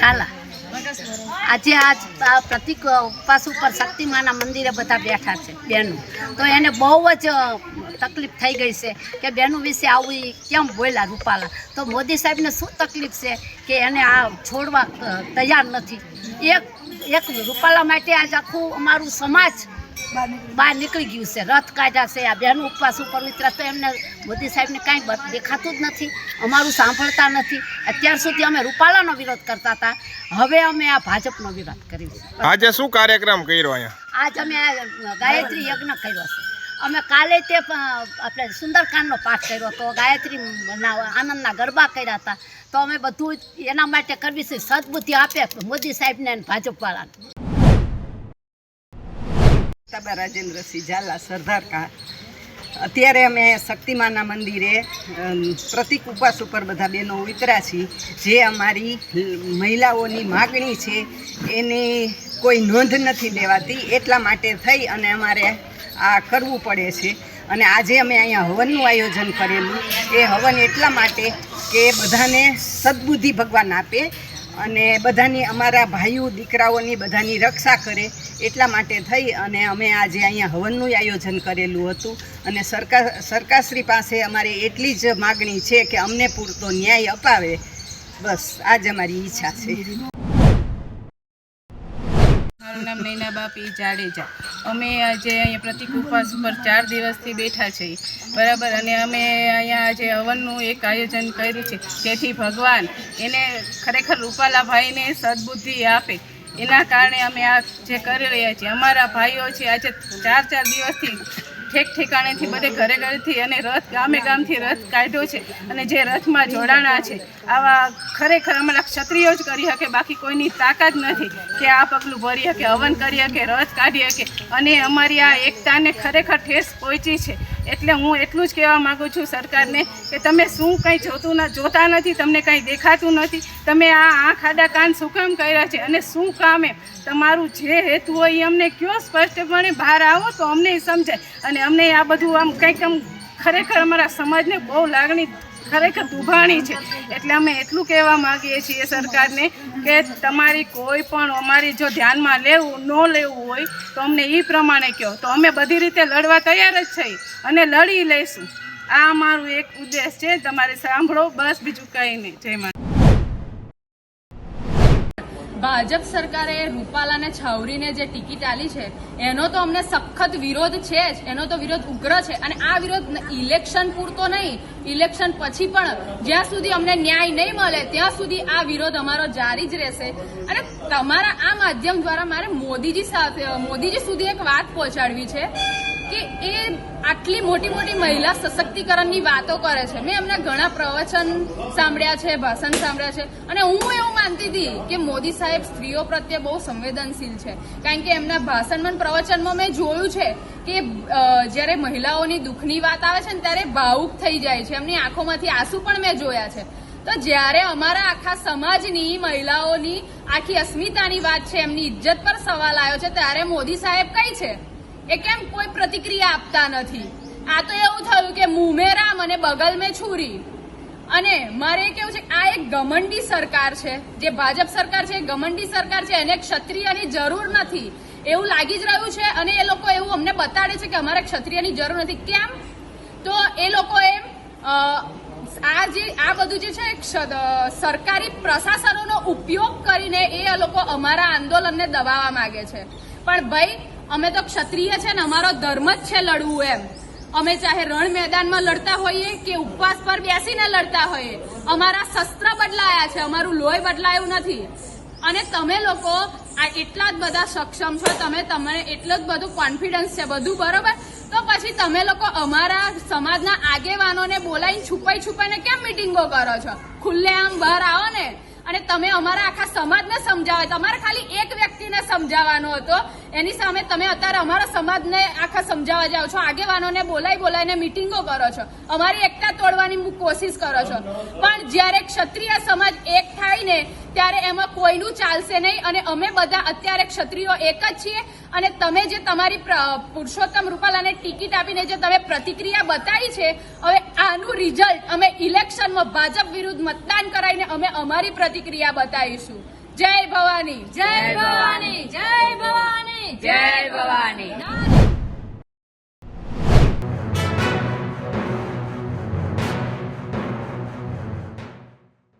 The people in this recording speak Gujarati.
કાલા આજે આ પ્રતિક ઉપવાસ ઉપર શક્તિમાના મંદિરે બધા બેઠા છે બહેનો, તો એને બહુ જ તકલીફ થઈ ગઈ છે કે બહેનો વિશે આવું કેમ બોલ્યા રૂપાલા. તો મોદી સાહેબને શું તકલીફ છે કે એને આ છોડવા તૈયાર નથી. એક રૂપાલા માટે આજ આખું અમારું સમાજ બહાર નીકળી ગયું છે, રથ કાઢ્યા છે. આ બહેનો ઉપવાસ ઉપર ઉતરા તો એમને મોદી સાહેબને કાંઈ દેખાતું જ નથી, અમારું સાંભળતા નથી. અત્યાર સુધી અમે રૂપાલાનો વિરોધ કરતા હતા, હવે અમે આ ભાજપનો વિરોધ કરીશું. આજે શું કાર્યક્રમ કર્યો અહીંયા? આજ અમે ગાયત્રી યજ્ઞ કર્યો છે. અમે કાલે તે આપણે સુંદરકાંડનો પાઠ કર્યો હતો, ગાયત્રી આનંદના ગરબા કર્યા હતા. તો અમે બધું એના માટે કરવી છે, સદબુદ્ધિ આપે મોદી સાહેબને અને ભાજપવાળાને. રાજેન્દ્રસિંહ ઝાલા, સરદારકા. અત્યારે અમે શક્તિમાના મંદિરે પ્રતિક ઉપવાસ ઉપર બધા બહેનો ઉતર્યા છીએ. જે અમારી મહિલાઓની માગણી છે એની કોઈ નોંધ નથી લેવાતી, એટલા માટે થઈ અને અમારે આ કરવું પડે છે. અને આજે અમે અહીંયા હવનનું આયોજન કરેલું. એ હવન એટલા માટે કે બધાને સદબુદ્ધિ ભગવાન આપે અને બધાની, અમારા ભાઈઓ દીકરાઓની બધાની રક્ષા કરે, એટલા માટે થઈ અને અમે આજે અહીંયા હવનનું આયોજન કરેલું હતું. અને સરકારશ્રી પાસે અમારે એટલી જ માગણી છે કે અમને પૂરતો ન્યાય અપાવે, બસ આ જ અમારી ઈચ્છા છે. મારું નામ નૈનાબા પી જાડેજા. અમે આજે અહીંયા પ્રતિક ઉપવાસ ઉપર 4 દિવસથી બેઠા છીએ, બરાબર. અને અમે અહીંયા આજે હવનનું એક આયોજન કર્યું છે, જેથી ભગવાન એને ખરેખર રૂપાલાભાઈને સદબુદ્ધિ આપે. એના કારણે અમે આ જે કરી રહ્યા છીએ. અમારા ભાઈઓ છે આજે 4 દિવસથી ઠેક ઠેકાણેથી બધે ઘરે ઘરેથી અને રથ ગામે ગામથી રથ કાઢ્યો છે. અને જે રથમાં જોડાણા છે આવા ખરેખર અમારા ક્ષત્રિયો જ કરી શકે, બાકી કોઈની તાકાત નથી કે આ પગલું ભરી શકે, હવન કરી શકે, રથ કાઢી શકે. અને અમારી આ એકતાને ખરેખર ઠેસ પહોંચી છે. એટલે હું એટલું જ કહેવા માગું છું સરકારને કે તમે શું કંઈ જોતા નથી, તમને કંઈ દેખાતું નથી. તમે આ આંખ આડા કાન શું કામ કર્યા છે અને શું કામે તમારું જે હેતુ હોય એ અમને કયો, સ્પષ્ટપણે બહાર આવો તો અમને સમજાય. અને અમને આ બધું આમ કંઈક આમ ખરેખર અમારા સમાજને બહુ લાગણી ખરેખર દુભાણી છે. એટલે અમે એટલું કહેવા માગીએ છીએ સરકારને કે તમારી કોઈ પણ અમારી જો ધ્યાનમાં લેવું ન લેવું હોય તો અમને એ પ્રમાણે કહો, તો અમે બધી રીતે લડવા તૈયાર જ છીએ અને લડી લઈશું. આ અમારું એક ઉદ્દેશ છે, તમારે સાંભળો, બસ બીજું કંઈ નહીં. જય માતા. ભાજપ સરકારે રૂપાલાને છાવરીને જે ટિકિટ આલી છે એનો તો અમને સખત વિરોધ છે જ, એનો તો વિરોધ ઉગ્ર છે. અને આ વિરોધ ઇલેક્શન પૂરતો નહીં, ઇલેક્શન પછી પણ જ્યાં સુધી અમને ન્યાય નહીં મળે ત્યાં સુધી આ વિરોધ અમારો જારી જ રહેશે. અને તમારા આ માધ્યમ દ્વારા મારે મોદીજી સુધી એક વાત પહોંચાડવી છે કે એ આટલી મોટી મોટી મહિલા સશક્તિકરણની વાતો કરે છે. મેં એમના ઘણા પ્રવચન સાંભળ્યા છે, ભાષણ સાંભળ્યા છે, અને હું એવું માનતી હતી કે મોદી સાહેબ સ્ત્રીઓ પ્રત્યે બહુ સંવેદનશીલ છે. કારણ કે એમના ભાષણમાં, પ્રવચનમાં મેં જોયું છે કે જ્યારે મહિલાઓની દુઃખની વાત આવે છે ને ત્યારે ભાવુક થઈ જાય છે, એમની આંખોમાંથી આંસુ પણ મેં જોયા છે. તો જ્યારે અમારા આખા સમાજની મહિલાઓની આખી અસ્મિતાની વાત છે, એમની ઇજ્જત પર સવાલ આવ્યો છે, ત્યારે મોદી સાહેબ કઈ છે એ કેમ કોઈ પ્રતિક્રિયા આપતા નથી? આ તો એવું થયું કે મુંહ મેં રામ અને બગલ મેં છુરી. અને મારે કેવું છે, આ એક ઘમંડી સરકાર છે, જે ભાજપ સરકાર છે, ઘમંડી સરકાર છે. એને ક્ષત્રિયની જરૂર નથી એવું લાગી જ રહ્યું છે. અને એ લોકો એવું અમને બતાડે છે કે અમારે ક્ષત્રિયની જરૂર નથી. કેમ? તો એ લોકો એમ આ બધું જે છે સરકારી પ્રશાસનોનો ઉપયોગ કરીને એ લોકો અમારા આંદોલનને દબાવવા માંગે છે. પણ ભાઈ, અમે તો ક્ષત્રિય છે ને, અમારો ધર્મ જ છે લડવું. એમ અમે ચાહે રણ મેદાનમાં લડતા હોઈએ કે ઉપવાસ પર બેસીને લડતા હોઈએ, અમારા શસ્ત્ર બદલાયા છે, અમારું લોહી બદલાયું નથી. અને તમે લોકો આ એટલા જ બધા સક્ષમ છો, તમને એટલું જ બધું કોન્ફિડન્સ છે, બધું બરોબર, તો પછી તમે લોકો અમારા સમાજના આગેવાનોને બોલાવીને છુપાઈને કેમ મિટિંગો કરો છો? ખુલ્લેઆમ બહાર આવો ને. અને તમે અમારા આખા સમાજને સમજાવે, તમારે ખાલી એક વ્યક્તિને સમજાવવાનો હતો, એની સામે તમે અત્યારે અમારા સમાજને આખા સમજાવવા જાઓ છો, આગેવાનોને બોલાવીને મિટિંગો કરો છો, અમારી એકતા તોડવાની કોશિશ કરો છો. પણ જ્યારે ક્ષત્રિય સમાજ એક થાય ને ત્યારે એમાં કોઈનું ચાલશે નહીં. અને અમે બધા અત્યારે ક્ષત્રિયો એક જ છીએ. અને તમે જે તમારી પુરુષોત્તમ રૂપાલાને ટિકિટ આપીને જે તમે પ્રતિક્રિયા બતાવી છે, હવે આનું રિઝલ્ટ અમે ઇલેક્શનમાં ભાજપ વિરુદ્ધ મતદાન કરાવીને અમે અમારી પ્રતિક્રિયા બતાવીશું. જય ભવાની જય ભવાની જય ભવાની જય ભવાની.